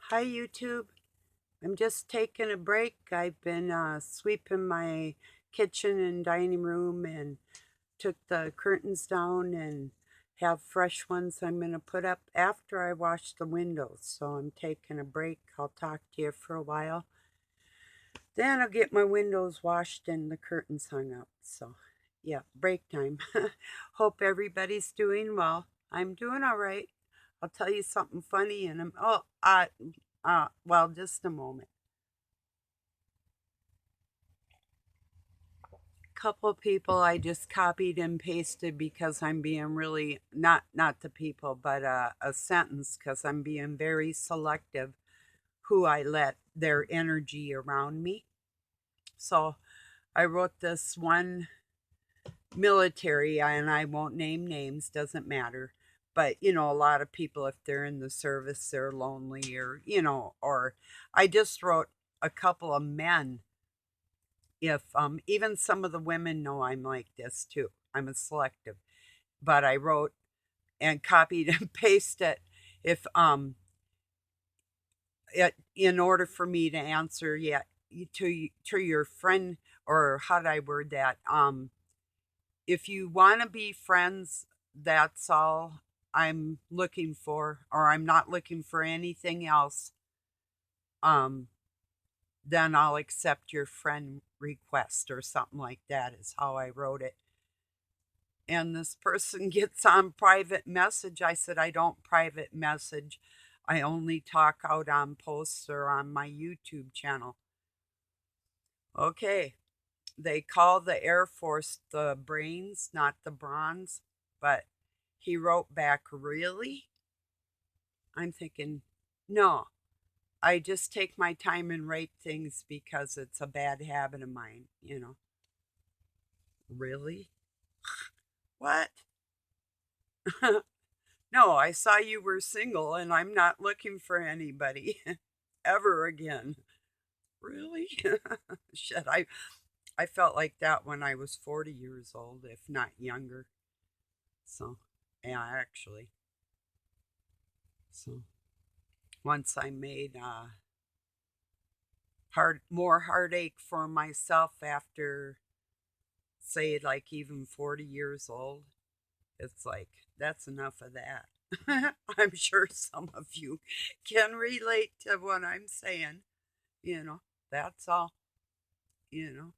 Hi YouTube. I'm just taking a break. I've been sweeping my kitchen and dining room and took the curtains down and have fresh ones I'm going to put up after I wash the windows. So I'm taking a break. I'll talk to you for a while. Then I'll get my windows washed and the curtains hung up. So yeah, break time. Hope everybody's doing well. I'm doing all right. I'll tell you something funny and well, just a moment. Couple people I just copied and pasted because I'm being really not the people, but a sentence because I'm being very selective who I let their energy around me. So I wrote this one military, and I won't name names, doesn't matter. But a lot of people, if they're in the service, they're lonely, or I just wrote a couple of men. If even some of the women know I'm like this too. I'm a selective, but I wrote and copied and pasted if in order for me to answer to your friend, or how did I word that, if you want to be friends, that's all I'm looking for, or I'm not looking for anything else, um then I'll accept your friend request, or something like that is how I wrote it. And this person gets on private message. I said, I don't private message. I only talk out on posts or on my YouTube channel. Okay. They call the Air Force the brains, not the bronze. But he wrote back, really? I'm thinking, no. I just take my time and write things because it's a bad habit of mine. Really? What? No, I saw you were single and I'm not looking for anybody ever again. Really? Shit, I felt like that when I was 40 years old, if not younger. So, yeah, actually. So, once I made more heartache for myself after, say, like even 40 years old, it's like that's enough of that. I'm sure some of you can relate to what I'm saying. You know, that's all. You know,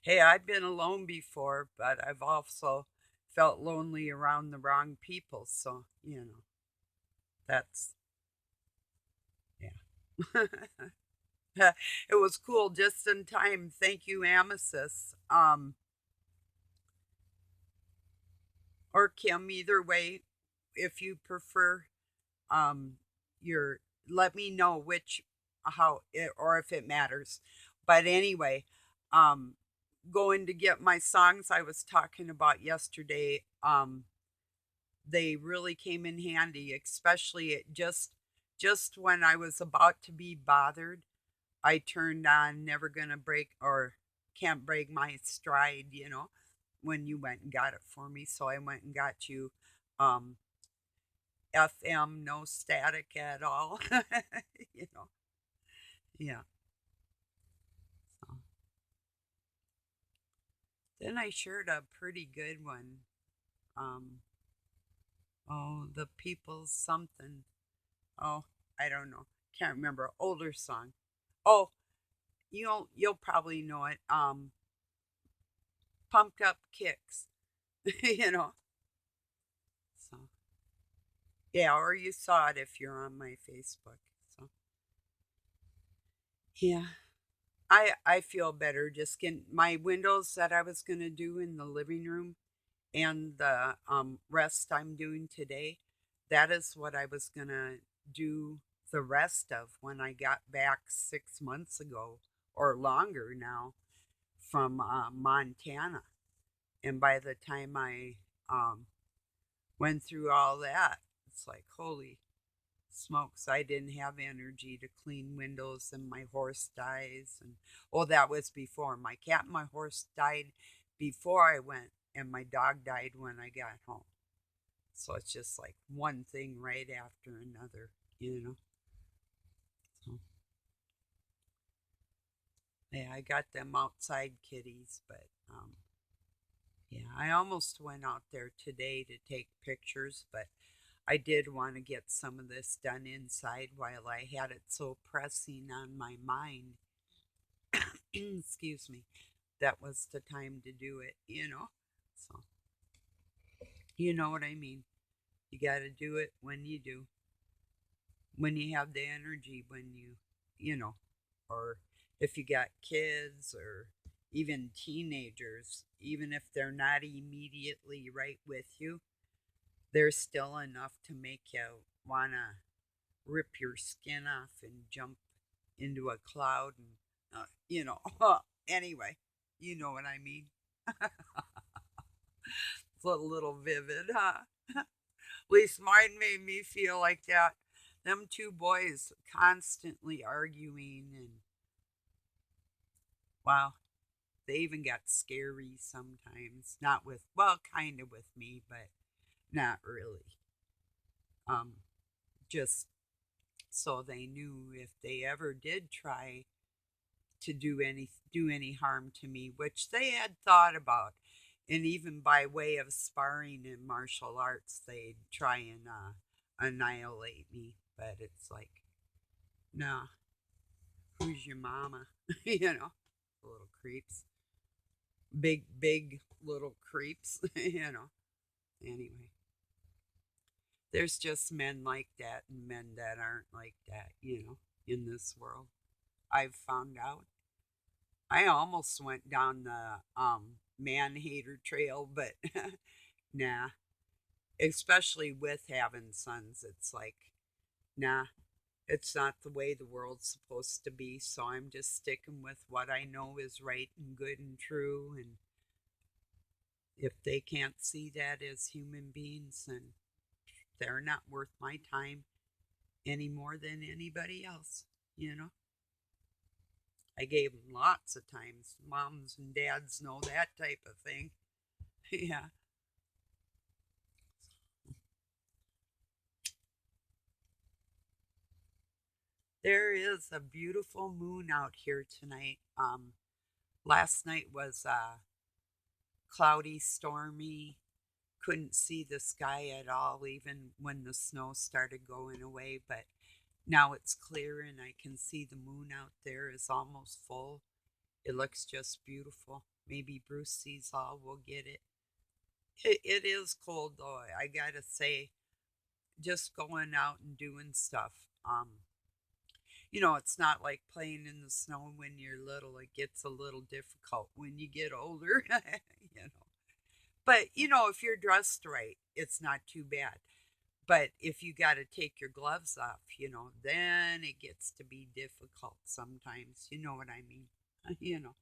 hey, I've been alone before, but I've also felt lonely around the wrong people. So, that's, yeah. It was cool just in time. Thank you, Amethyst. Or Kim, either way, if you prefer, um, your, let me know which, how, it, or if it matters. But anyway, um, going to get my songs I was talking about yesterday, they really came in handy, especially just when I was about to be bothered. I turned on Never Gonna Break, or Can't Break My Stride, when you went and got it for me. So I went and got you um FM, no static at all. you know. Yeah. So then I shared a pretty good one. Um oh, the people's something. Oh, I don't know. Can't remember. Older song. Oh, you'll probably know it. Pumped Up Kicks. you know. So yeah, or you saw it if you're on my Facebook. So yeah. I feel better just getting my windows that I was gonna do in the living room, and the rest I'm doing today. That is what I was gonna do the rest of when I got back 6 months ago, or longer now, from Montana. And by the time I um, went through all that, it's like, holy smokes, I didn't have energy to clean windows, and my horse dies. And oh, that was before. My cat and my horse died before I went, and my dog died when I got home. So it's just like one thing right after another. Yeah, I got them outside kitties, but yeah, I almost went out there today to take pictures, but I did want to get some of this done inside while I had it so pressing on my mind. Excuse me. That was the time to do it. So, you know what I mean. You got to do it when you do, when you have the energy, when you, or if you got kids or even teenagers, even if they're not immediately right with you, there's still enough to make you want to rip your skin off and jump into a cloud anyway, you know what I mean. It's a little vivid, huh? At least mine made me feel like that. Them two boys constantly arguing, and wow, they even got scary sometimes. Not with, well, kind of with me, but not really. Um, just so they knew if they ever did try to do any harm to me, which they had thought about, and even by way of sparring in martial arts, they'd try and annihilate me. But it's like, nah, who's your mama? Little creeps, big little creeps. Anyway, there's just men like that and men that aren't like that, in this world. I've found out. I almost went down the man hater trail, but nah. Especially with having sons, it's like, nah, it's not the way the world's supposed to be. So I'm just sticking with what I know is right and good and true. And if they can't see that as human beings, then they're not worth my time any more than anybody else, you know? I gave them lots of times. Moms and dads know that type of thing. Yeah. There is a beautiful moon out here tonight. Last night was cloudy, stormy. Couldn't see the sky at all, even when the snow started going away. But now it's clear and I can see the moon out there is almost full. It looks just beautiful. Maybe Bruce sees all, we'll get it. It is cold though, I gotta say, just going out and doing stuff. It's not like playing in the snow when you're little. It gets a little difficult when you get older, you know. But, if you're dressed right, it's not too bad. But if you got to take your gloves off, then it gets to be difficult sometimes. You know what I mean? You know,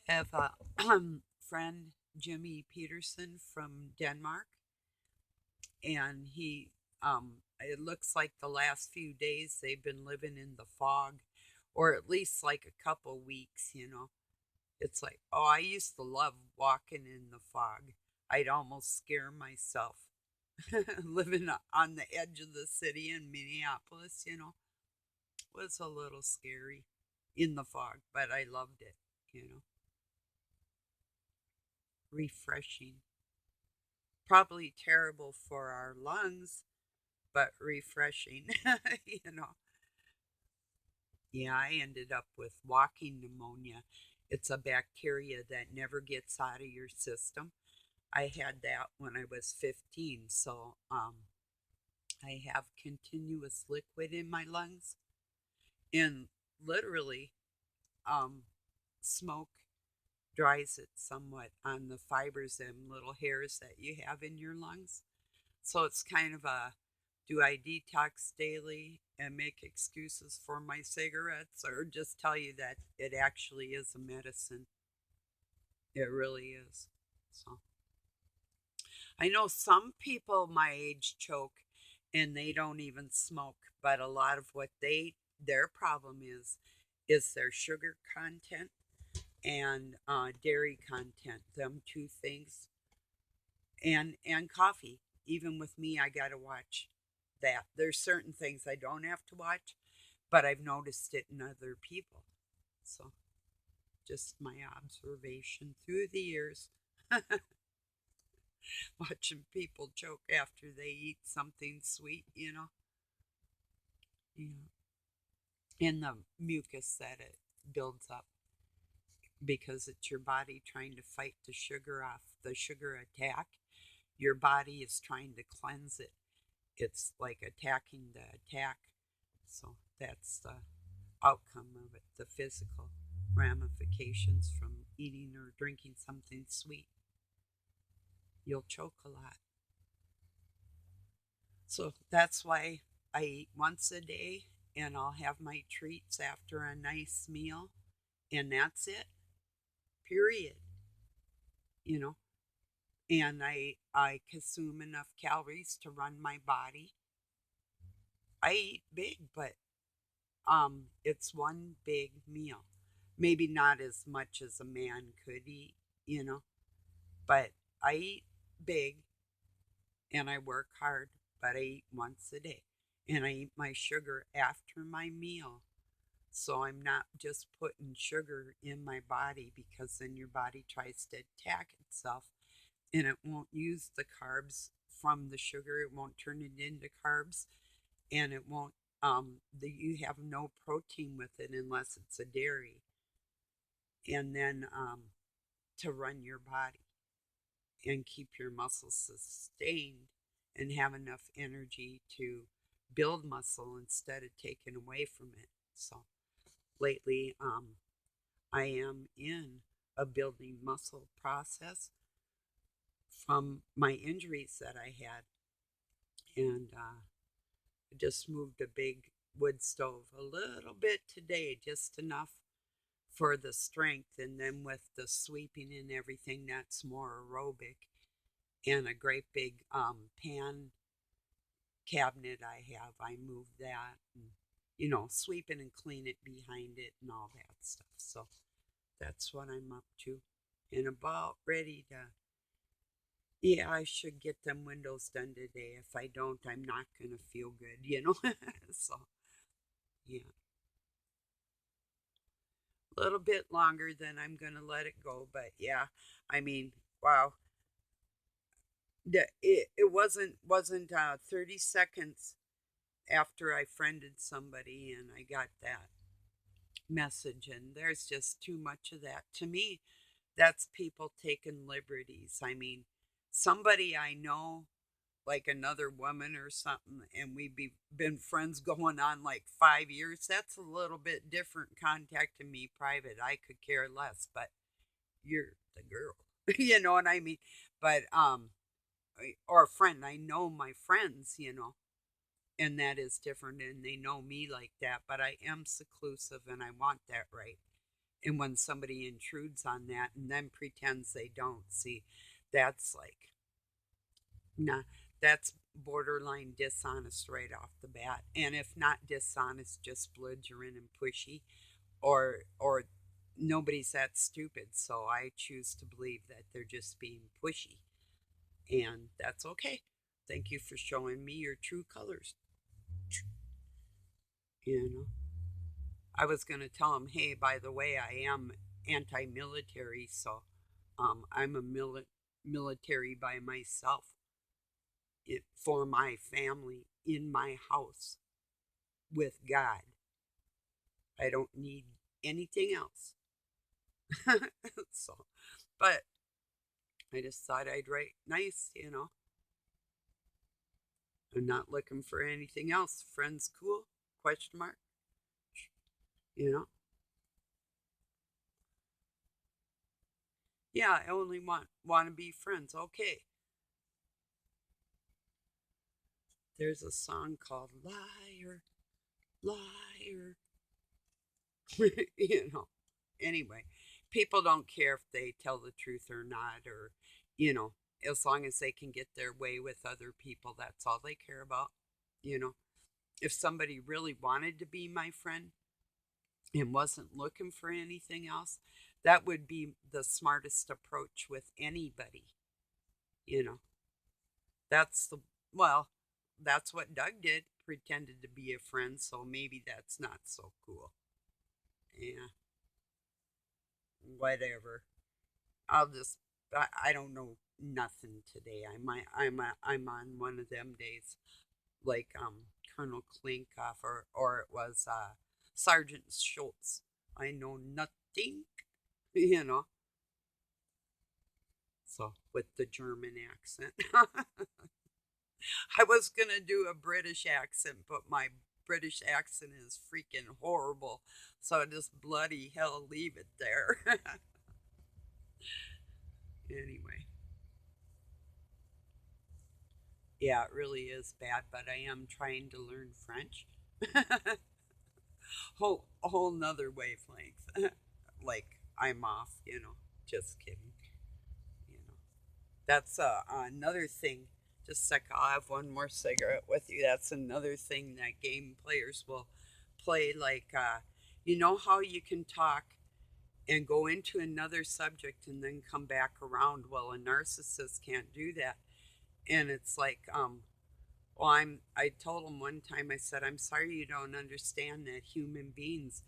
I have a friend, Jimmy Peterson from Denmark, and it looks like the last few days they've been living in the fog, or at least like a couple weeks. It's like, oh, I used to love walking in the fog. I'd almost scare myself living on the edge of the city in Minneapolis, was a little scary in the fog, but I loved it. Refreshing. Probably terrible for our lungs, but refreshing, you know. Yeah, I ended up with walking pneumonia. It's a bacteria that never gets out of your system. I had that when I was 15, so I have continuous liquid in my lungs, and literally, um, smoke dries it somewhat on the fibers and little hairs that you have in your lungs. So it's kind of a, do I detox daily and make excuses for my cigarettes, or just tell you that it actually is a medicine? It really is. So I know some people my age choke and they don't even smoke, but a lot of what their problem is their sugar content and dairy content. Them two things, and coffee. Even with me, I gotta watch. that. There's certain things I don't have to watch, but I've noticed it in other people. So just my observation through the years, watching people choke after they eat something sweet. Yeah. And the mucus that it builds up because it's your body trying to fight the sugar off, the sugar attack. Your body is trying to cleanse it. It's like attacking the attack. So that's the outcome of it, the physical ramifications from eating or drinking something sweet. You'll choke a lot. So that's why I eat once a day and I'll have my treats after a nice meal and that's it. Period. You know, and I consume enough calories to run my body. I eat big, but it's one big meal. Maybe not as much as a man could eat, but I eat big and I work hard, but I eat once a day. And I eat my sugar after my meal. So I'm not just putting sugar in my body because then your body tries to attack itself and it won't use the carbs from the sugar. It won't turn it into carbs and it won't, you have no protein with it unless it's a dairy. And then to run your body and keep your muscles sustained and have enough energy to build muscle instead of taking away from it. So lately, I am in a building muscle process from my injuries that I had. And I just moved a big wood stove a little bit today, just enough for the strength. And then with the sweeping and everything, that's more aerobic. And a great big pan cabinet I moved that. And, sweep it and clean it behind it and all that stuff. So that's what I'm up to. And about ready to, yeah, I should get them windows done today. If I don't, I'm not going to feel good. So, yeah, a little bit longer than I'm going to let it go. But yeah, I mean, wow. It wasn't 30 seconds after I friended somebody and I got that message, and there's just too much of that. To me, that's people taking liberties. I mean, somebody I know, like another woman or something, and been friends going on like 5 years, that's a little bit different. Contacting me private, I could care less, but you're the girl. You know what I mean? But, or a friend, I know my friends, and that is different, and they know me like that, but I am seclusive and I want that right. And when somebody intrudes on that and then pretends they don't, see, that's like, nah, that's borderline dishonest right off the bat. And if not dishonest, just belligerent and pushy, or nobody's that stupid. So I choose to believe that they're just being pushy, and that's okay. Thank you for showing me your true colors. You know, I was gonna tell him, hey, by the way, I am anti-military, so I'm a military by myself. For my family in my house with God. I don't need anything else. So, but I just thought I'd write nice. I'm not looking for anything else. Friends cool? Question mark. You know? Yeah, I only want to be friends. Okay. There's a song called Liar, Liar. you know. Anyway, people don't care if they tell the truth or not, or, you know, as long as they can get their way with other people, that's all they care about. You know, if somebody really wanted to be my friend and wasn't looking for anything else, that would be the smartest approach with anybody. You know, that's well, that's what Doug did, pretended to be a friend, so maybe that's not so cool. Yeah, whatever. I'll just, I don't know nothing today. I'm on one of them days, like Colonel Klinkoff, or it was Sergeant Schultz. I know nothing, you know. So with the German accent, I was gonna do a British accent, but my British accent is freaking horrible. So I just bloody hell leave it there. Anyway, yeah, it really is bad, but I am trying to learn French. A whole nother wavelength. Like I'm off, you know. Just kidding, you know. That's another thing. Just a sec, I'll have one more cigarette with you. That's another thing that game players will play. Like, you know how you can talk and go into another subject and then come back around? Well, a narcissist can't do that. And it's like, well, I told him one time, I said, I'm sorry you don't understand that human beings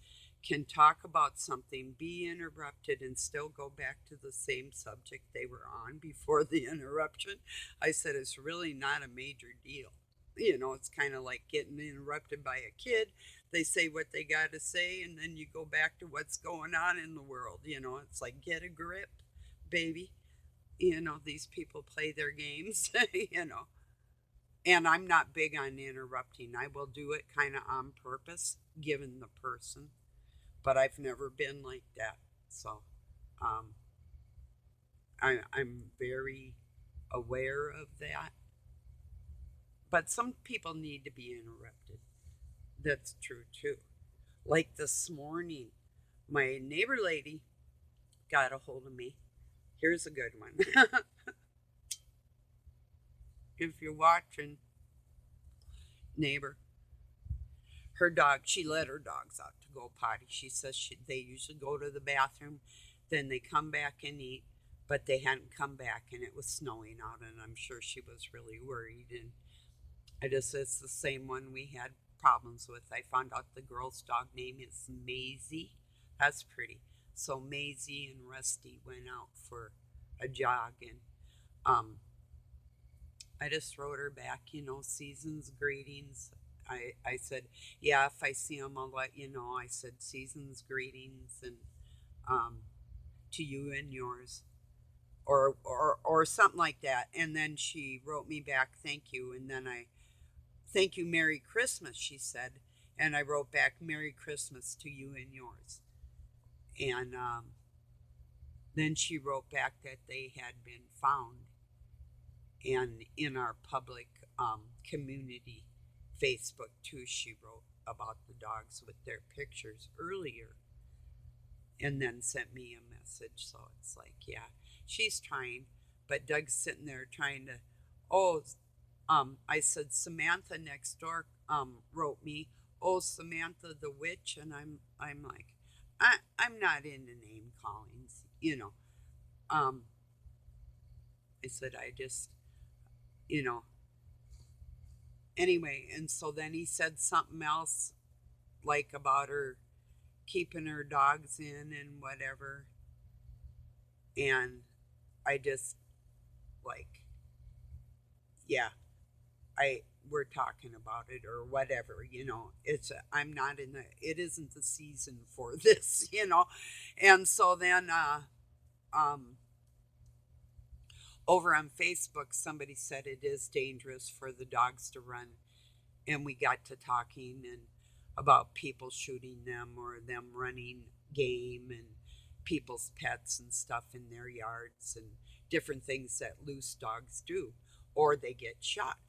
can talk about something, be interrupted, and still go back to the same subject they were on before the interruption. I said, it's really not a major deal. You know, it's kind of like getting interrupted by a kid. They say what they got to say, and then you go back to what's going on in the world. You know, it's like, get a grip, baby. You know, these people play their games, you know. And I'm not big on interrupting. I will do it kind of on purpose, given the person. But I've never been like that. So um, I'm very aware of that. But some people need to be interrupted. That's true too. Like this morning, my neighbor lady got a hold of me. Here's a good one. If you're watching, neighbor, her dog, she let her dogs out to go potty. She says they usually go to the bathroom, then they come back and eat, but they hadn't come back and it was snowing out, and I'm sure she was really worried. And it's the same one we had problems with. I found out the girl's dog name is Maisie. That's pretty. So Maisie and Rusty went out for a jog, and um, I just wrote her back, you know, season's greetings. I said, yeah, if I see him, I'll let you know. I said, season's greetings, and um, to you and yours, or something like that. And then she wrote me back, thank you. And then thank you, Merry Christmas, she said. And I wrote back, Merry Christmas to you and yours. And then she wrote back that they had been found, and in our public community Facebook too, she wrote about the dogs with their pictures earlier, and then sent me a message. So it's like, yeah, she's trying, but Doug's sitting there trying to. Oh, I said Samantha next door wrote me. Oh, Samantha the witch, and I'm like, I'm not into name callings, you know. Um, I said I just, you know, anyway. And so then he said something else, like about her keeping her dogs in and whatever. And I just, like, yeah, I we're talking about it or whatever, you know. I'm not in the, it isn't the season for this, you know. And so then um over on Facebook somebody said it is dangerous for the dogs to run, and we got to talking and about people shooting them or them running game and people's pets and stuff in their yards and different things that loose dogs do, or they get shot,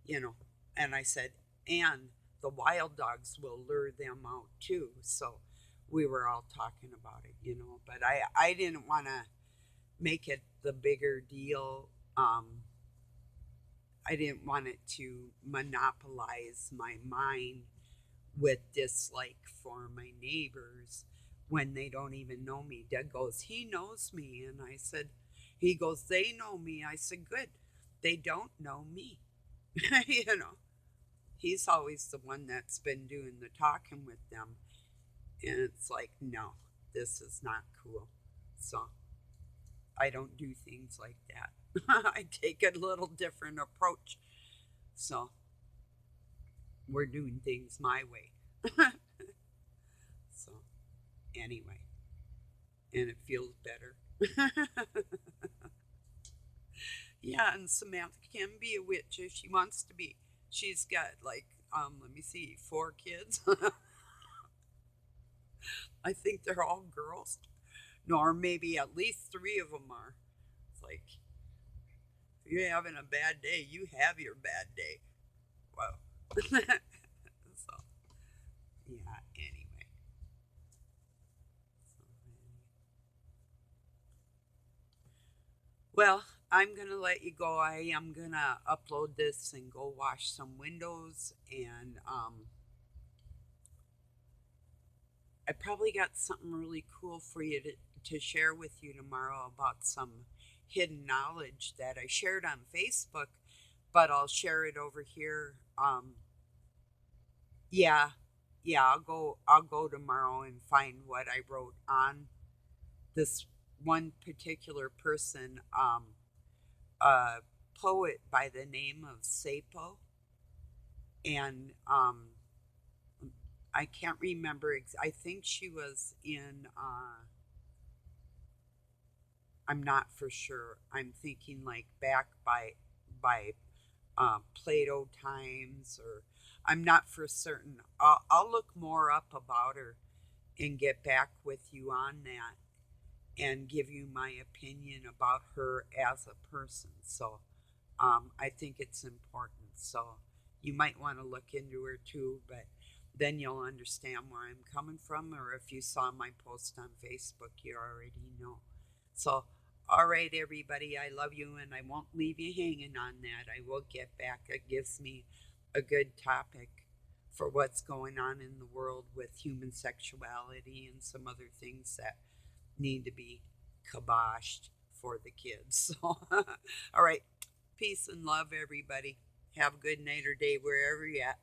you know. And I said, and the wild dogs will lure them out too. So we were all talking about it, you know. But I didn't want to make it the bigger deal. I didn't want it to monopolize my mind with dislike for my neighbors when they don't even know me. Doug goes, he knows me. And I said, he goes, they know me. I said, good. They don't know me, you know. He's always the one that's been doing the talking with them. And it's like, no, this is not cool. So I don't do things like that. I take a little different approach. So we're doing things my way. So anyway, and it feels better. Yeah, and Samantha can be a witch if she wants to be. She's got like, let me see, 4 kids. I think they're all girls. No, or maybe at least 3 of them are. It's like, if you're having a bad day, you have your bad day. Wow. So, yeah, anyway. So, well, I'm going to let you go. I am going to upload this and go wash some windows. And I probably got something really cool for you to share with you tomorrow about some hidden knowledge that I shared on Facebook, but I'll share it over here. Yeah, yeah, I'll go tomorrow and find what I wrote on this one particular person, a poet by the name of Sapo, and I can't remember. I think she was in. I'm not for sure. I'm thinking like back by Plato times, or I'm not for certain. I'll look more up about her and get back with you on that and give you my opinion about her as a person. So I think it's important. So you might want to look into her too, but then you'll understand where I'm coming from. Or if you saw my post on Facebook, you already know. So, all right, everybody, I love you and I won't leave you hanging on that. I will get back. It gives me a good topic for what's going on in the world with human sexuality and some other things that need to be kiboshed for the kids. So, all right, peace and love, everybody. Have a good night or day wherever you're at.